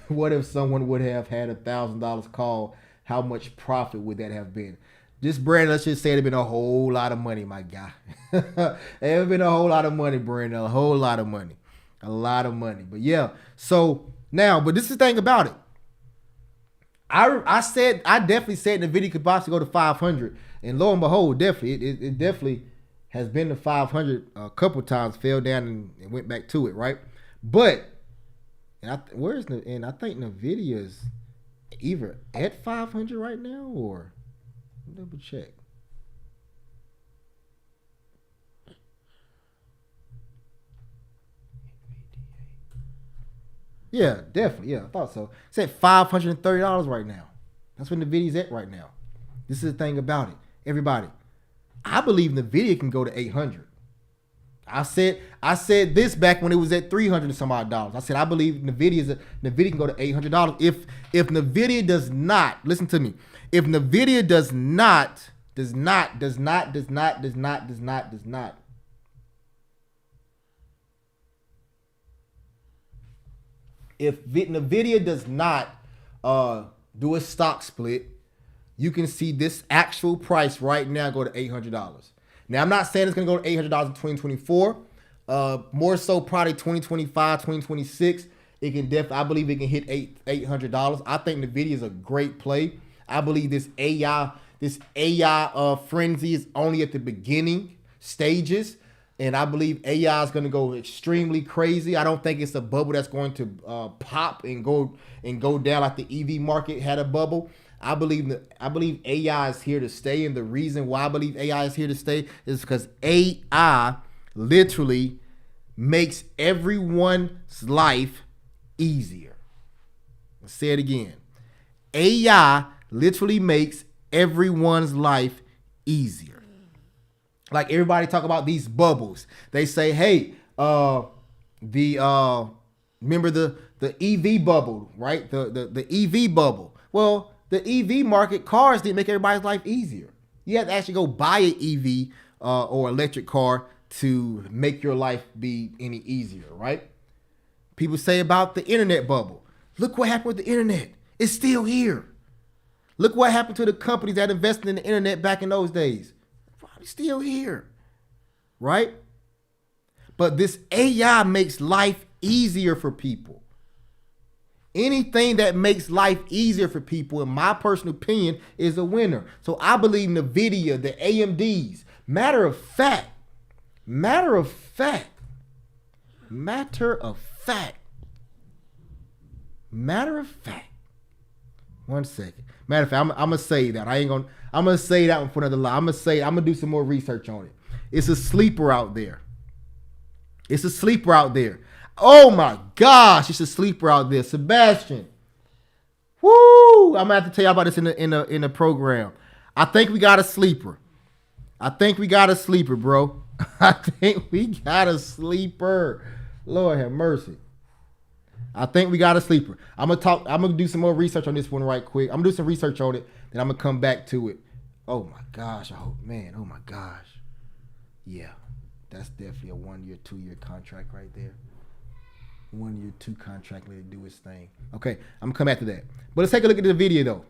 What if someone would have had $1,000 call? How much profit would that have been? Just Brandon, let's just say it'd been a whole lot of money, my guy. It'd been a whole lot of money, Brandon. A whole lot of money. A lot of money. But yeah. So now, but this is the thing about it. I definitely said the video could possibly go to 500. And lo and behold, definitely, it definitely has been to 500 a couple times, fell down and went back to it, right? But, and I think Nvidia is either at 500 right now or, double check. Yeah, definitely. Yeah, I thought so. It's at $530 right now. That's what Nvidia's at right now. This is the thing about it. Everybody, I believe Nvidia can go to 800. I said this back when it was at 300 and some odd dollars. I said I believe Nvidia can go to $800 if Nvidia does not, listen to me. If Nvidia does not if Nvidia does not do a stock split, you can see this actual price right now go to $800. Now, I'm not saying it's going to go to $800 in 2024. More so probably 2025, 2026. It can definitely, I believe it can hit $800. I think Nvidia is a great play. I believe this AI frenzy is only at the beginning stages. And I believe AI is going to go extremely crazy. I don't think it's a bubble that's going to pop and go down like the EV market had a bubble. I believe AI is here to stay, and the reason why I believe AI is here to stay is because AI literally makes everyone's life easier. Let's say it again. AI literally makes everyone's life easier. Like everybody talk about these bubbles. They say, hey, remember the EV bubble, right? The EV bubble. Well, the EV market, cars didn't make everybody's life easier. You have to actually go buy an EV or electric car to make your life be any easier, right? People say about the internet bubble. Look what happened with the internet. It's still here. Look what happened to the companies that invested in the internet back in those days. Probably still here, right? But this AI makes life easier for people. Anything that makes life easier for people, in my personal opinion, is a winner. So I believe Nvidia, the AMDs, matter of fact, one second. Matter of fact, I'm gonna say that. I'm gonna say that one for another lie. I'm gonna do some more research on it. It's a sleeper out there. Oh my gosh, it's a sleeper out there. Sebastian. Woo! I'm gonna have to tell you about this in the program. I think we got a sleeper. Bro. I think we got a sleeper. Lord have mercy. I think we got a sleeper. I'm gonna do some more research on this one right quick. I'm gonna do some research on it, then I'm gonna come back to it. Oh my gosh. Oh my gosh. Yeah. That's definitely a 1 year, 2 year contract right there. 1 year, 2 contract, let it do its thing. Okay, I'm gonna come back to that. But let's take a look at the video though.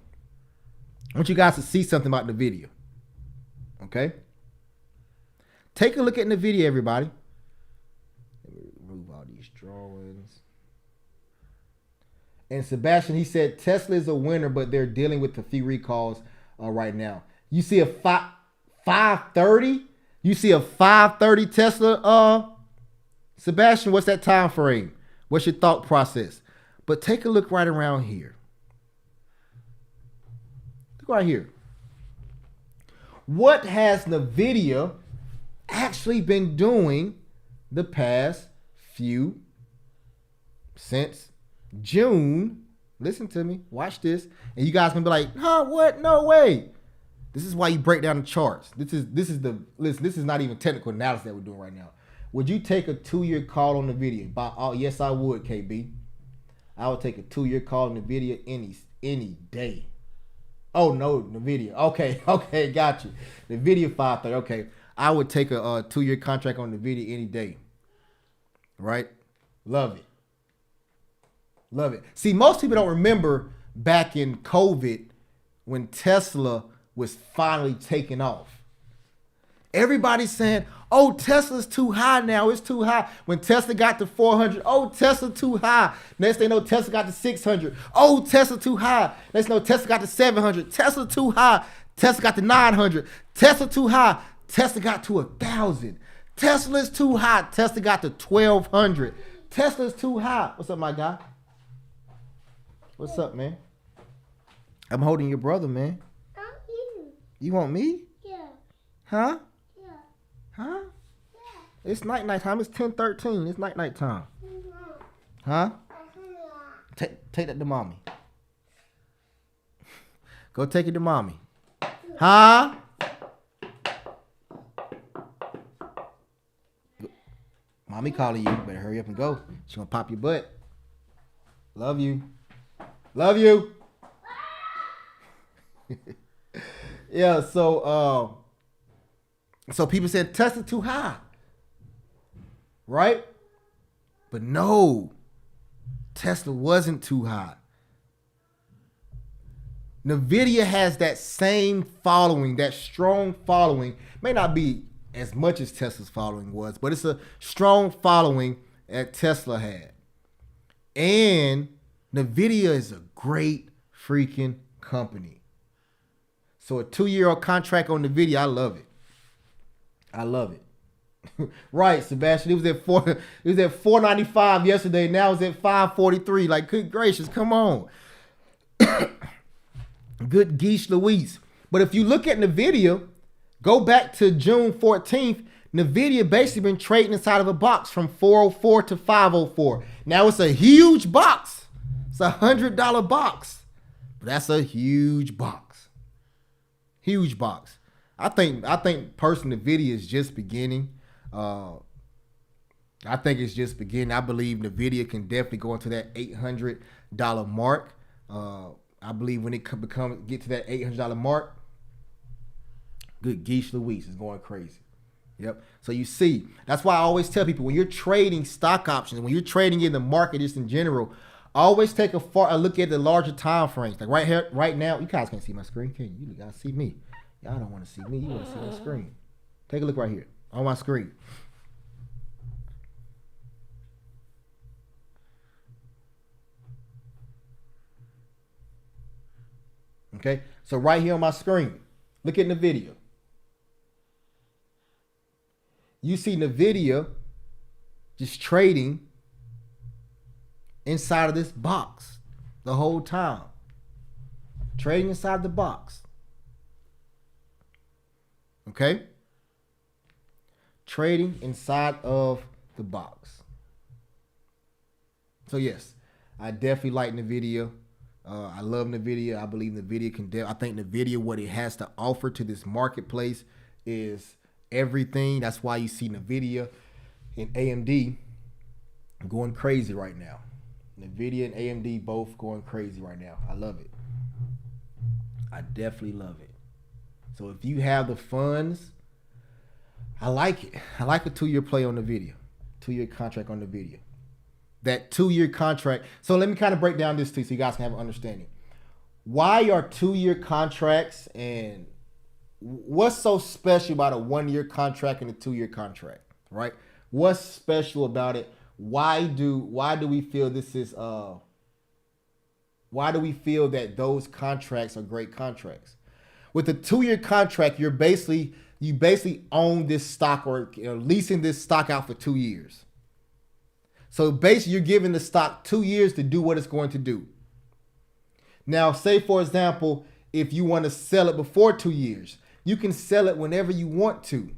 I want you guys to see something about the video. Okay? Take a look at the video, everybody. Let me remove all these drawings. And Sebastian, he said Tesla is a winner, but they're dealing with a few recalls right now. You see a 530? You see a 530 Tesla, Sebastian, what's that time frame? What's your thought process? But take a look right around here. Look right here. What has Nvidia actually been doing the past few since June. Listen to me. Watch this. And you guys can be like, huh, what? No way. This is why you break down the charts. This is not even technical analysis that we're doing right now. Would you take a 2-year call on Nvidia? Yes, I would, KB. I would take a 2-year call on Nvidia any day. Oh no, Nvidia. Okay, got you. Nvidia 530. Okay, I would take a 2-year contract on Nvidia any day. Right? Love it. Love it. See, most people don't remember back in COVID when Tesla was finally taking off. Everybody's saying, oh, Tesla's too high now. It's too high. When Tesla got to 400, oh, Tesla too high. Next thing you know, Tesla got to 600. Oh, Tesla too high. Next thing you know, Tesla got to 700. Tesla too high. Tesla got to 900. Tesla too high. Tesla got to 1,000. Tesla's too high. Tesla got to 1,200. Tesla's too high. What's up, my guy? What's up, man? I'm holding your brother, man. You want me? Yeah. Huh? Yeah. Huh? Yeah. It's night time. It's 10:13. It's night time. Huh? Take that to mommy. Go take it to mommy. Huh? Mommy calling you. Better hurry up and go. She's gonna pop your butt. Love you. Love you. Yeah, so people said Tesla too high. Right? But no. Tesla wasn't too high. Nvidia has that same following, that strong following. May not be as much as Tesla's following was, but it's a strong following that Tesla had. And Nvidia is a great freaking company. So a 2-year contract on Nvidia, I love it. I love it. Right, Sebastian. It was at $495 yesterday. Now it's at $543. Like, good gracious, come on. Good geesh Louise. But if you look at Nvidia, go back to June 14th, Nvidia basically been trading inside of a box from 404 to 504. Now it's a huge box. It's a $100 box. But that's a huge box. Huge box. I think personally Nvidia is just beginning. I think it's just beginning. I believe Nvidia can definitely go into that $800 mark. I believe when it get to that $800 mark, good geesh Louise is going crazy. Yep. So you see, that's why I always tell people when you're trading stock options, when you're trading in the market just in general, always take a look at the larger time frames. Like right here, right now, you guys can't see my screen, can you? You gotta see me. Y'all don't want to see me. You want to see my screen. Take a look right here on my screen. Okay, so right here on my screen, look at Nvidia. You see Nvidia just trading inside of this box the whole time. Trading inside the box. Okay? Trading inside of the box. So yes, I definitely like Nvidia. I love Nvidia. I believe Nvidia can. I think Nvidia, what it has to offer to this marketplace, is everything. That's why you see Nvidia and AMD going crazy right now. Nvidia and AMD both going crazy right now. I love it. I definitely love it. So if you have the funds, I like it. I like a 2-year play on Nvidia, 2-year contract on Nvidia. That 2-year contract. So let me kind of break down this too so you guys can have an understanding. Why are 2-year contracts and what's so special about a 1-year contract and a 2-year contract, right? What's special about it? Why do we feel this is why do we feel that those contracts are great contracts? With a 2-year contract, you basically own this stock or leasing this stock out for 2 years. So basically, you're giving the stock 2 years to do what it's going to do. Now, say, for example, if you want to sell it before 2 years, you can sell it whenever you want to.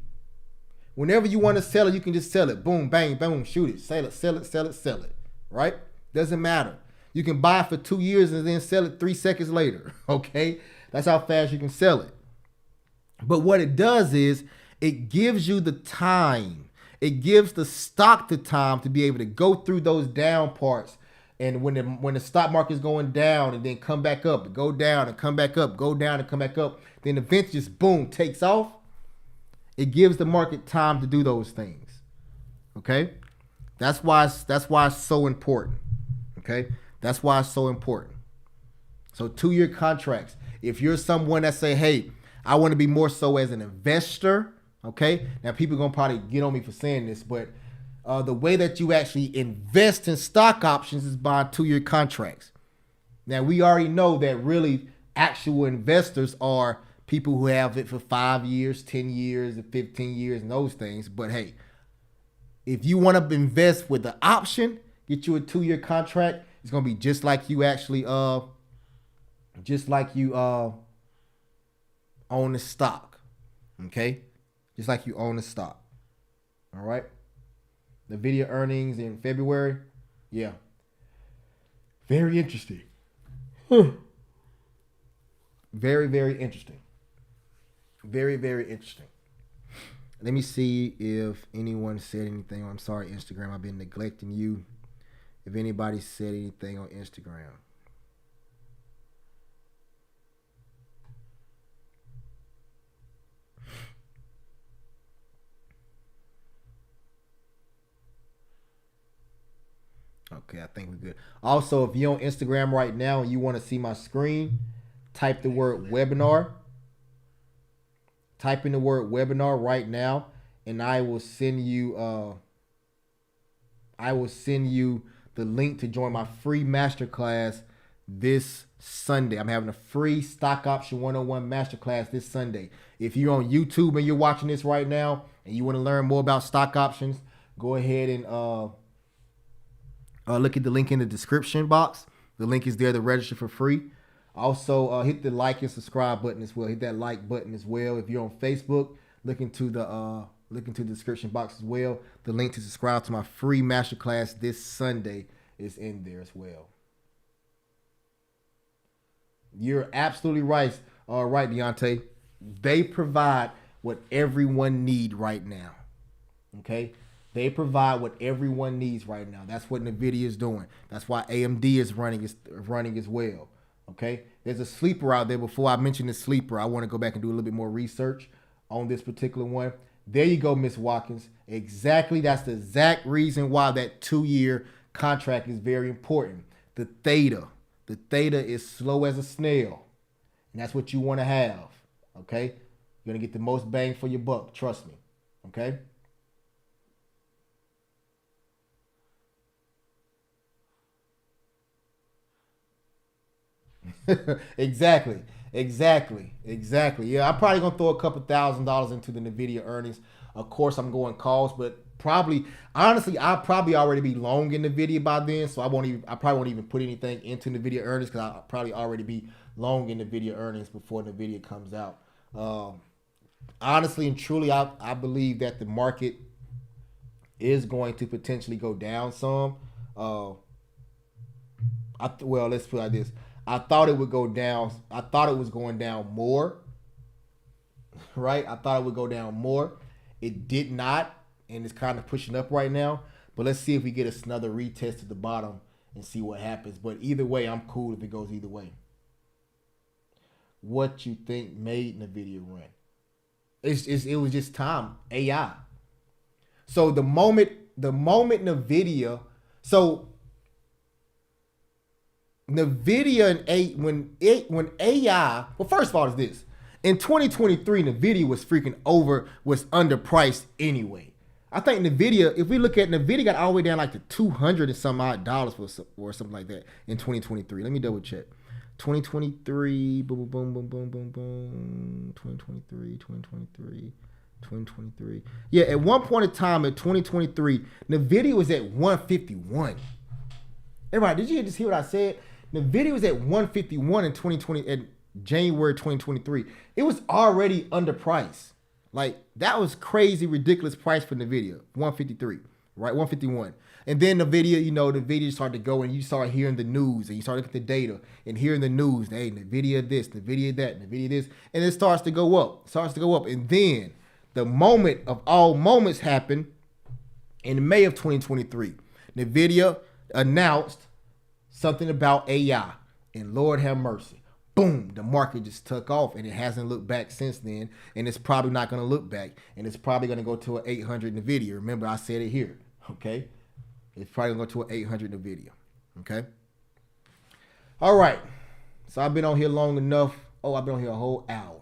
Whenever you want to sell it, you can just sell it. Boom, bang, boom, shoot it. Sell it, right? Doesn't matter. You can buy it for 2 years and then sell it 3 seconds later. Okay? That's how fast you can sell it. But what it does is it gives you the time. It gives the stock the time to be able to go through those down parts. And when the stock market is going down and then come back up, go down and come back up, go down and come back up, then the event just boom takes off. It gives the market time to do those things. Okay? That's why it's so important. Okay? That's why it's so important. So 2-year contracts. If you're someone that say, hey, I want to be more so as an investor, okay? Now people are going to probably get on me for saying this, but the way that you actually invest in stock options is by 2-year contracts. Now we already know that really actual investors are people who have it for 5 years, 10 years, and 15 years and those things. But hey, if you want to invest with the option, get you a 2-year contract. It's going to be just like you actually, own the stock. Okay? Just like you own the stock. All right? Nvidia earnings in February. Yeah. Very interesting. Very, very interesting. Very, very interesting. Let me see if anyone said anything. I'm sorry, Instagram. I've been neglecting you. If anybody said anything on Instagram. Okay, I think we're good. Also, if you're on Instagram right now and you want to see my screen, type the word webinar. Type in the word webinar right now, and I will send you the link to join my free masterclass this Sunday. I'm having a free stock option 101 masterclass this Sunday. If you're on YouTube and you're watching this right now and you want to learn more about stock options, go ahead and look at the link in the description box. The link is there to register for free. Also, hit the like and subscribe button as well. Hit that like button as well. If you're on Facebook, look into the description box as well. The link to subscribe to my free masterclass this Sunday is in there as well. You're absolutely right. Right, Deontay. They provide what everyone needs right now. Okay? They provide what everyone needs right now. That's what Nvidia is doing. That's why AMD is running as well. Okay? There's a sleeper out there. Before I mention the sleeper, I want to go back and do a little bit more research on this particular one. There you go, Miss Watkins. Exactly. That's the exact reason why that 2-year contract is very important. The theta. The theta is slow as a snail. And that's what you want to have. Okay? You're going to get the most bang for your buck. Trust me. Okay? Exactly. Yeah, I'm probably gonna throw a couple $1,000s into the Nvidia earnings. Of course, I'm going calls, but honestly, I'll probably already be long in Nvidia by then, so I probably won't even put anything into Nvidia earnings because I'll probably already be long in Nvidia earnings before Nvidia comes out. Honestly and truly, I believe that the market is going to potentially go down some. Let's put it like this. I thought it would go down. I thought it was going down more. Right? I thought it would go down more. It did not. And it's kind of pushing up right now. But let's see if we get another retest at the bottom and see what happens. But either way, I'm cool if it goes either way. What you think made Nvidia run? It was just time. AI. So the moment Nvidia. So Nvidia when AI, well, first of all, is this. In 2023, Nvidia was underpriced anyway. I think Nvidia, if we look at Nvidia, got all the way down like to $200 and some odd dollars or something like that in 2023. Let me double check. 2023, boom, boom, boom, boom, boom, boom. 2023. Yeah, at one point in time in 2023, Nvidia was at 151. Everybody, did you just hear what I said? Nvidia was at 151 in 2020 at January 2023. It was already underpriced. Like, that was crazy, ridiculous price for Nvidia. 153. right? 151. And then the video, the video started to go and you start hearing the news and you start looking at the data and hearing the news. Hey, Nvidia this, Nvidia that, Nvidia this. And it starts to go up, And then the moment of all moments happened in May of 2023. Nvidia announced something about AI. And Lord have mercy. Boom, the market just took off and it hasn't looked back since then. And it's probably not going to look back. And it's probably going to go to an 800 Nvidia. Remember, I said it here. Okay. It's probably going to go to an 800 Nvidia. Okay. All right. So I've been on here long enough. Oh, I've been on here a whole hour.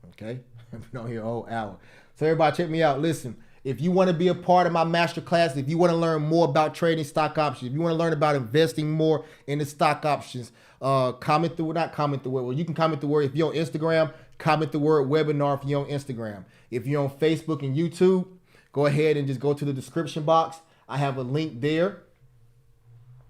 Okay. I've been on here a whole hour. So everybody check me out. Listen, if you want to be a part of my masterclass, if you want to learn more about trading stock options, if you want to learn about investing more in the stock options, you can comment the word. If you're on Instagram, comment the word webinar if you're on Instagram. If you're on Facebook and YouTube, go ahead and just go to the description box. I have a link there.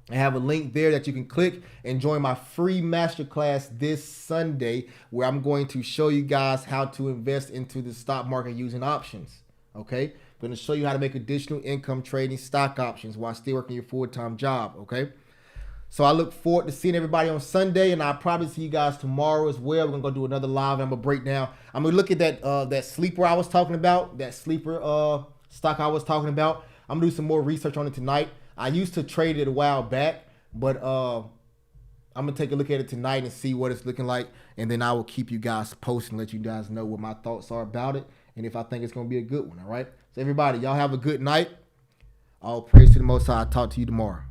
That you can click and join my free masterclass this Sunday, where I'm going to show you guys how to invest into the stock market using options. Okay, I'm going to show you how to make additional income trading stock options while still working your full-time job. Okay, so I look forward to seeing everybody on Sunday, and I'll probably see you guys tomorrow as well. We're going to go do another live, and I'm going to break down. I'm going to look at that sleeper I was talking about, that sleeper stock I was talking about. I'm going to do some more research on it tonight. I used to trade it a while back, but I'm going to take a look at it tonight and see what it's looking like, and then I will keep you guys posted and let you guys know what my thoughts are about it and if I think it's going to be a good one, all right? So everybody, y'all have a good night. All praise to the Most High. I'll talk to you tomorrow.